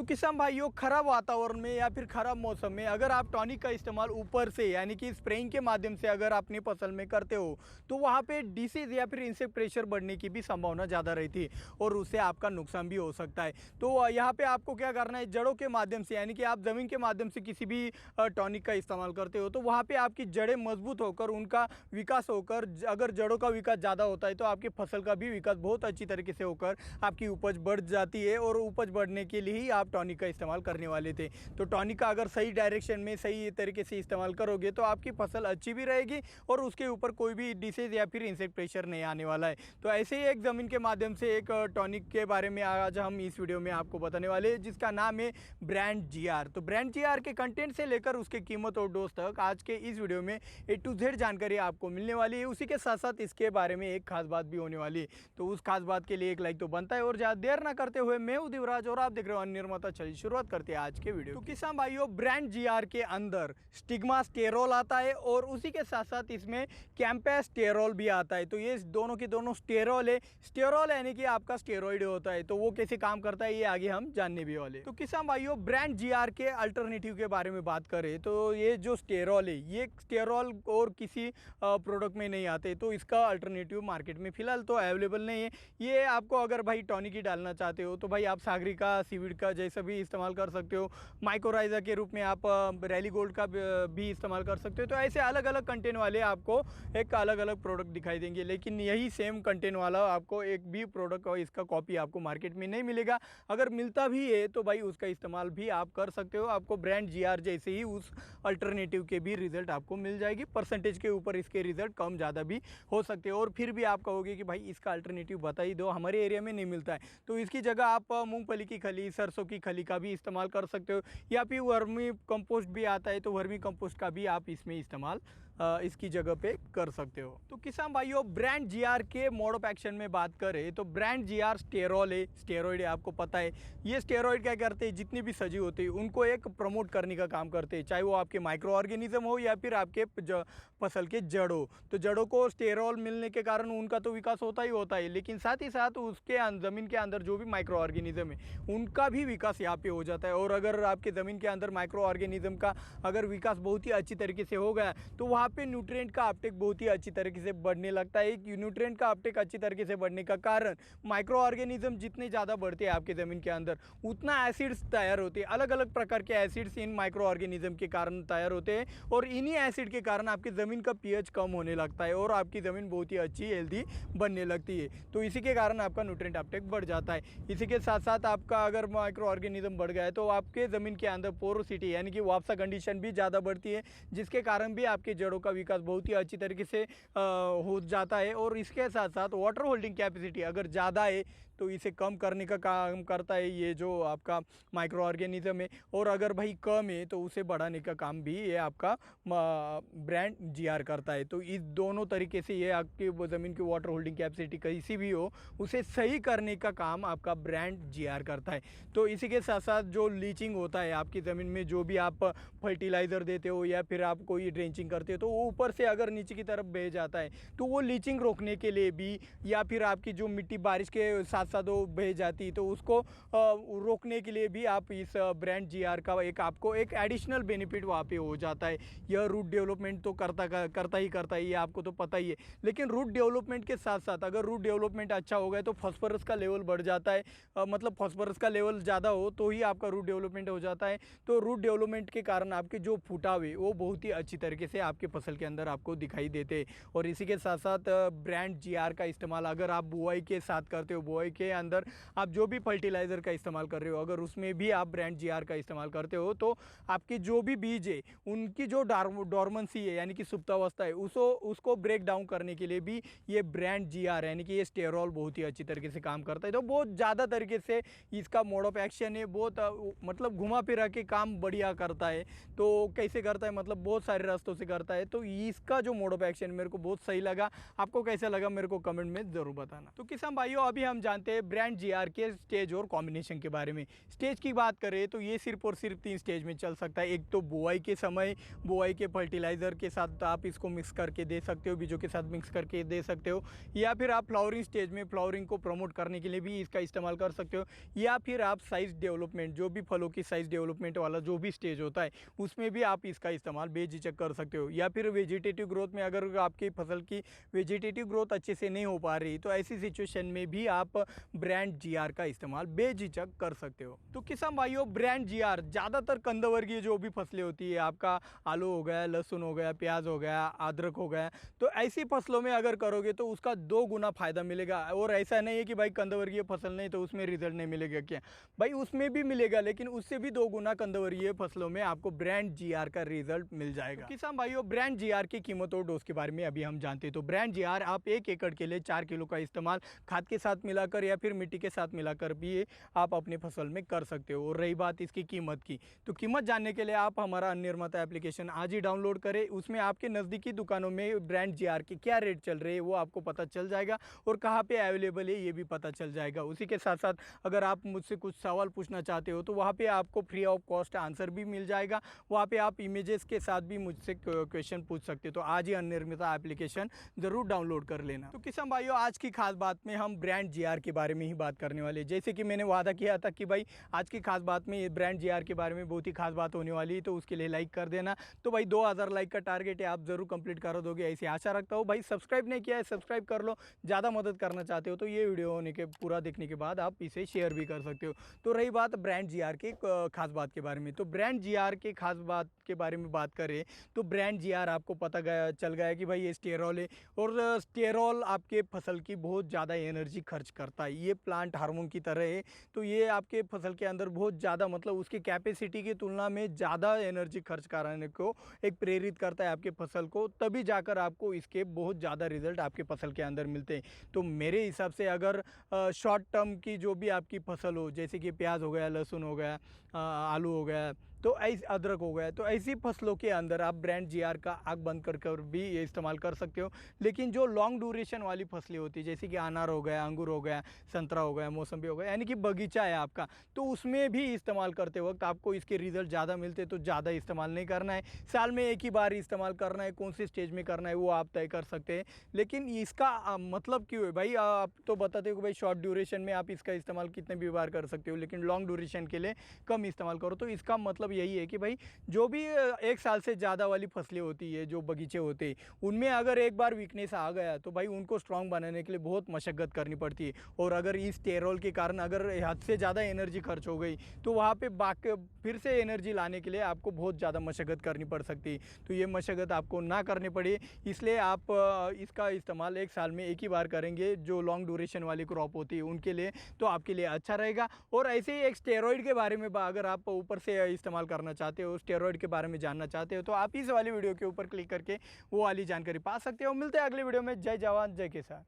तो किसान भाइयों, खराब वातावरण में या फिर खराब मौसम में अगर आप टॉनिक का इस्तेमाल ऊपर से यानी कि स्प्रेइंग के माध्यम से अगर अपनी फसल में करते हो तो वहाँ पे डिसीज या फिर इंसेक्ट प्रेशर बढ़ने की भी संभावना ज़्यादा रहती है और उससे आपका नुकसान भी हो सकता है। तो यहाँ पे आपको क्या करना है, जड़ों के माध्यम से यानी कि आप ज़मीन के माध्यम से किसी भी टॉनिक का इस्तेमाल करते हो तो वहाँ पर आपकी जड़ें मजबूत होकर उनका विकास होकर, अगर जड़ों का विकास ज़्यादा होता है तो आपकी फसल का भी विकास बहुत अच्छी तरीके से होकर आपकी उपज बढ़ जाती है और उपज बढ़ने के लिए ही आप टॉनिक का इस्तेमाल करने वाले थे। तो टॉनिक का अगर सही डायरेक्शन में सही तरीके से इस्तेमाल करोगे तो आपकी फसल अच्छी भी रहेगी और उसके ऊपर कोई भी डिसीज या फिर इंसेक्ट प्रेशर नहीं आने वाला है। तो ऐसे ही एक ज़मीन के माध्यम से एक टॉनिक के बारे में आज हम इस वीडियो में आपको बताने वाले हैं, जिसका नाम है ब्रांड जीआर। तो ब्रांड जीआर के कंटेंट से लेकर उसके कीमत और डोज तक आज के इस वीडियो में A to Z जानकारी आपको मिलने वाली है। उसी के साथ साथ इसके बारे में एक खास बात भी होने वाली है, तो उस खास बात के लिए एक लाइक तो बनता है। और ज़्यादा देर ना करते हुए मैं हूं दिवराज और आप देख रहे हो निर्माता। चलिए शुरुआत करते हैं आज के वीडियो। तो किसान भाइयों, ब्रांड जीआर के अंदर स्टिग्मास्टेरोल आता है और उसी के साथ साथ इसमें कैंपेस्टेरोल भी आता है। तो ये दोनों के दोनों स्टेरोल है। स्टेरोल यानी कि आपका स्टेरॉइड होता है, तो वो कैसे काम करता है ये आगे हम जानने भी वाले। तो किसान भाइयों, ब्रांड जीआर के अल्टरनेटिव के बारे में बात करें तो ये जो स्टेरोल है, ये स्टेरोल और किसी प्रोडक्ट में नहीं आते, तो इसका अल्टरनेटिव मार्केट में फिलहाल तो अवेलेबल नहीं है। ये आपको अगर भाई टॉनिक ही डालना चाहते हो तो भाई आप सागरिका, सीवीड का जैसा भी इस्तेमाल कर सकते हो। माइक्रोराइजा के रूप में आप रैली गोल्ड का भी इस्तेमाल कर सकते हो। तो ऐसे अलग अलग कंटेंट वाले आपको एक अलग अलग प्रोडक्ट दिखाई देंगे, लेकिन यही सेम कंटेंट वाला आपको एक भी प्रोडक्ट और इसका कॉपी आपको मार्केट में नहीं मिलेगा। अगर मिलता भी है तो भाई उसका इस्तेमाल भी आप कर सकते हो। आपको ब्रांड जीआर जैसे ही उस अल्टरनेटिव के भी रिजल्ट आपको मिल जाएगी। परसेंटेज के ऊपर इसके रिजल्ट कम ज़्यादा भी हो सकते हैं। और फिर भी आप कहोगे कि भाई इसका अल्टरनेटिव बता ही दो, हमारे एरिया में नहीं मिलता है, तो इसकी जगह आप मूंगफली की खली, सरसों की खली का भी इस्तेमाल कर सकते हो। या फिर वर्मी कंपोस्ट भी आता है, तो वर्मी कंपोस्ट का भी आप इसमें इस्तेमाल इसकी जगह पे कर सकते हो। तो किसान भाइयों, ब्रांड जीआर के मोड ऑफ एक्शन में बात करें तो ब्रांड जीआर स्टेरॉल है, स्टेरॉइड है, आपको पता है। ये स्टेरॉइड क्या करते हैं, जितनी भी सजीव होते हैं उनको एक प्रमोट करने का काम करते हैं, चाहे वो आपके माइक्रो ऑर्गेनिज्म हो या फिर आपके फसल के जड़ हो। तो जड़ों को स्टेरॉल मिलने के कारण उनका तो विकास होता ही होता है, लेकिन साथ ही साथ उसके ज़मीन के अंदर जो भी माइक्रो ऑर्गेनिज्म है उनका भी विकास यहाँ पे हो जाता है। और अगर आपके ज़मीन के अंदर माइक्रो ऑर्गेनिज्म का अगर विकास बहुत ही अच्छी तरीके से हो गया तो वहाँ पे न्यूट्रिएंट का अपटेक बहुत ही अच्छी तरीके से बढ़ने लगता है। न्यूट्रिएंट का अपटेक अच्छी तरीके से बढ़ने का कारण माइक्रो ऑर्गेनिज्म जितने ज़्यादा बढ़ते हैं आपके ज़मीन के अंदर उतना एसिड्स तैयार होते हैं। अलग अलग प्रकार के एसिड्स इन माइक्रो ऑर्गेनिज्म के कारण तैयार होते हैं और इन्हीं एसिड के कारण आपकी ज़मीन का पीएच कम होने लगता है और आपकी ज़मीन बहुत ही अच्छी हेल्दी बनने लगती है। तो इसी के कारण आपका न्यूट्रिएंट अपटेक बढ़ जाता है। इसी के साथ साथ आपका अगर माइक्रो ऑर्गेनिज्म बढ़ गया है तो आपके ज़मीन के अंदर पोरोसिटी यानी कि वापसा कंडीशन भी ज़्यादा बढ़ती है, जिसके कारण भी आपके जड़ों का विकास बहुत ही अच्छी तरीके से हो जाता है। और इसके साथ साथ वाटर होल्डिंग कैपेसिटी अगर ज़्यादा है तो इसे कम करने का काम करता है ये जो आपका माइक्रो ऑर्गेनिज्म है, और अगर भाई कम है तो उसे बढ़ाने का काम भी ये आपका ब्रांड जीआर करता है। तो इस दोनों तरीके से ये आपकी ज़मीन की वाटर होल्डिंग कैपेसिटी कैसी भी हो उसे सही करने का काम आपका ब्रांड जीआर करता है। तो इसी के साथ साथ जो लीचिंग होता है आपकी ज़मीन में, जो भी आप फर्टिलाइज़र देते हो या फिर आप कोई ड्रेंचिंग करते हो तो वो ऊपर से अगर नीचे की तरफ बह जाता है तो वो लीचिंग रोकने के लिए भी, या फिर आपकी जो मिट्टी बारिश के साथ साथ वो बह जाती है तो उसको रोकने के लिए भी आप इस ब्रांड जीआर का एक आपको एक एडिशनल बेनिफिट वहाँ पे हो जाता है। यह रूट डेवलपमेंट तो करता ही ये आपको तो पता ही है, लेकिन रूट डेवलपमेंट के साथ साथ अगर रूट डेवलपमेंट अच्छा हो गया तो फॉस्फोरस का लेवल बढ़ जाता है। मतलब फॉस्फोरस का लेवल ज़्यादा हो तो ही आपका रूट डेवलपमेंट हो जाता है। तो रूट डेवलपमेंट के कारण आपके जो फुटाव है वो बहुत ही अच्छी तरीके से आपके फसल के अंदर आपको दिखाई देते हैं। और इसी के साथ साथ ब्रांड जीआर का इस्तेमाल अगर आप बुआई के साथ करते हो, बुआई के अंदर आप जो भी फर्टिलाइज़र का इस्तेमाल कर रहे हो अगर उसमें भी आप ब्रांड जीआर का इस्तेमाल करते हो तो आपके जो भी बीज है उनकी जो डॉर्मेंसी है यानी कि सुप्तावस्था है उसको ब्रेक डाउन करने के लिए भी ये ब्रांड जीआर यानी कि ये स्टेरॉल बहुत ही अच्छी तरीके से काम करता है। तो बहुत ज़्यादा तरीके से इसका मोड ऑफ एक्शन है, बहुत मतलब घुमा फिरा के काम बढ़िया करता है। तो कैसे करता है, मतलब बहुत सारे रास्तों से करता है। तो इसका जो मोड ऑफ एक्शन मेरे को बहुत सही लगा। आपको कैसा लगा मेरे को कमेंट में ज़रूर बताना। तो किसान भाइयों, अभी हम जानते जानते हैं ब्रांड जीआर के स्टेज और कॉम्बिनेशन के बारे में। स्टेज की बात करें तो ये सिर्फ और सिर्फ 3 स्टेज में चल सकता है। एक तो बुआई के समय बुआई के फर्टिलाइज़र के साथ आप इसको मिक्स करके दे सकते हो, बीजों के साथ मिक्स करके दे सकते हो, या फिर आप फ्लावरिंग स्टेज में फ्लावरिंग को प्रमोट करने के लिए भी इसका इस्तेमाल कर सकते हो, या फिर आप साइज़ डेवलपमेंट, जो भी फलों की साइज़ डेवलपमेंट वाला जो भी स्टेज होता है उसमें भी आप इसका इस्तेमाल बेझिझक कर सकते हो। या फिर वेजिटेटिव ग्रोथ में अगर आपकी फसल की वेजिटेटिव ग्रोथ अच्छे से नहीं हो पा रही तो ऐसी सिचुएशन में भी आप ब्रांड जीआर का इस्तेमाल बेझिझक कर सकते हो। तो किसान भाइयों, ब्रांड जीआर ज़्यादातर कंदवर्गीय जो भी फसलें होती है, आपका आलू हो गया, लहसुन हो गया, प्याज हो गया, अदरक हो गया, तो ऐसी फसलों में अगर करोगे तो उसका 2 गुना फ़ायदा मिलेगा। और ऐसा नहीं है कि भाई कंदवर्गीय फसल नहीं तो उसमें रिजल्ट नहीं मिलेगा, क्या भाई उसमें भी मिलेगा, लेकिन उससे भी 2 गुना कंदवर्गीय फसलों में आपको ब्रांड जीआर का रिजल्ट मिल जाएगा। तो किसान भाइयों, ब्रांड जीआर की कीमत और डोज के बारे में अभी हम जानते हैं। तो ब्रांड जीआर आप 1 एकड़ के लिए 4 किलो का इस्तेमाल खाद के साथ मिलाकर या फिर मिट्टी के साथ मिलाकर भी आप अपनी फसल में कर सकते हो। और रही बात इसकी कीमत की, तो कीमत जानने के लिए आप हमारा अन्ननिर्माता एप्लीकेशन आज ही डाउनलोड करें। उसमें आपके नज़दीकी दुकानों में ब्रांड जीआर के क्या रेट चल रहे हैं वो आपको पता चल जाएगा, और कहाँ पे अवेलेबल है ये भी पता चल जाएगा। उसी के साथ साथ अगर आप मुझसे कुछ सवाल पूछना चाहते हो तो वहाँ पे आपको फ्री ऑफ कॉस्ट आंसर भी मिल जाएगा। वहाँ पे आप इमेजेस के साथ भी मुझसे क्वेश्चन पूछ सकते हो। तो आज ही अन्ननिर्माता एप्लीकेशन ज़रूर डाउनलोड कर लेना। तो किसान भाइयों, आज की खास बात में हम ब्रांड जीआर के बारे में ही बात करने वाले। जैसे कि मैंने वादा किया था कि भाई आज की खास बात में ब्रांड जीआर के बारे में बहुत ही खास बात होने वाली है, तो उसके लिए लाइक कर देना। तो भाई 2000 लाइक का टारगेट है, आप ज़रूर कंप्लीट कर दोगे ऐसी आशा रखता हूँ। भाई सब्सक्राइब नहीं किया है, सब्सक्राइब कर लो। ज़्यादा मदद करना चाहते हो तो ये वीडियो होने के पूरा देखने के बाद आप इसे शेयर भी कर सकते हो। तो रही बात ब्रांड जीआर के खास बात के बारे में, तो ब्रांड जीआर के खास बात के बारे में बात करें तो ब्रांड जीआर आपको पता चल गया कि भाई ये स्टेरॉल है, और स्टेरॉल आपके फसल की बहुत ज़्यादा एनर्जी खर्च करता है। ये प्लांट हार्मोन की तरह है, तो ये आपके फसल के अंदर बहुत ज़्यादा, मतलब उसकी कैपेसिटी की तुलना में ज़्यादा एनर्जी खर्च कराने को एक प्रेरित करता है आपके फसल को, तभी जाकर आपको इसके बहुत ज़्यादा रिजल्ट आपके फसल के अंदर मिलते हैं। तो मेरे हिसाब से अगर शॉर्ट टर्म की जो भी आपकी फसल हो, जैसे कि प्याज हो गया, लहसुन हो गया, आलू हो गया, तो ऐसे अदरक हो गया, तो ऐसी फसलों के अंदर आप ब्रांड जीआर का आग बंद कर भी ये इस्तेमाल कर सकते हो। लेकिन जो लॉन्ग ड्यूरेशन वाली फसलें होती है, जैसे कि अनार हो गया, अंगूर हो गया, संतरा हो गया, मौसम्बी हो गया, यानी कि बगीचा है आपका, तो उसमें भी इस्तेमाल करते वक्त आपको इसके रिजल्ट ज़्यादा मिलते, तो ज़्यादा इस्तेमाल नहीं करना है। साल में एक ही बार इस्तेमाल करना है, कौन सी स्टेज में करना है वो आप तय कर सकते हैं। लेकिन इसका मतलब क्यों है भाई, आप तो बताते हो कि भाई शॉर्ट ड्यूरेशन में आप इसका इस्तेमाल कितने भी बार कर सकते हो, लेकिन लॉन्ग ड्यूरेशन के लिए कम इस्तेमाल करो। तो इसका मतलब यही है कि भाई जो भी 1 साल से ज़्यादा वाली फसलें होती है, जो बगीचे होते हैं, उनमें अगर एक बार वीकनेस आ गया तो भाई उनको स्ट्रांग बनाने के लिए बहुत मशक्क़त करनी पड़ती है। और अगर इस स्टेरॉल के कारण अगर हद से ज़्यादा एनर्जी खर्च हो गई तो वहाँ पे फिर से एनर्जी लाने के लिए आपको बहुत ज़्यादा मशक्क़त करनी पड़ सकती है। तो ये मशक्क़त आपको ना करनी पड़े, इसलिए आप इसका इस्तेमाल 1 साल में एक ही बार करेंगे जो लॉन्ग ड्यूरेशन वाली क्रॉप होती है उनके लिए, तो आपके लिए अच्छा रहेगा। और ऐसे ही एक स्टेरॉइड के बारे में अगर आप ऊपर से इस्तेमाल करना चाहते हो, स्टेरॉइड के बारे में जानना चाहते हो, तो आप इस वाली वीडियो के ऊपर क्लिक करके वो वाली जानकारी पा सकते हो। मिलते हैं अगले वीडियो में। जय जवान जय किसान।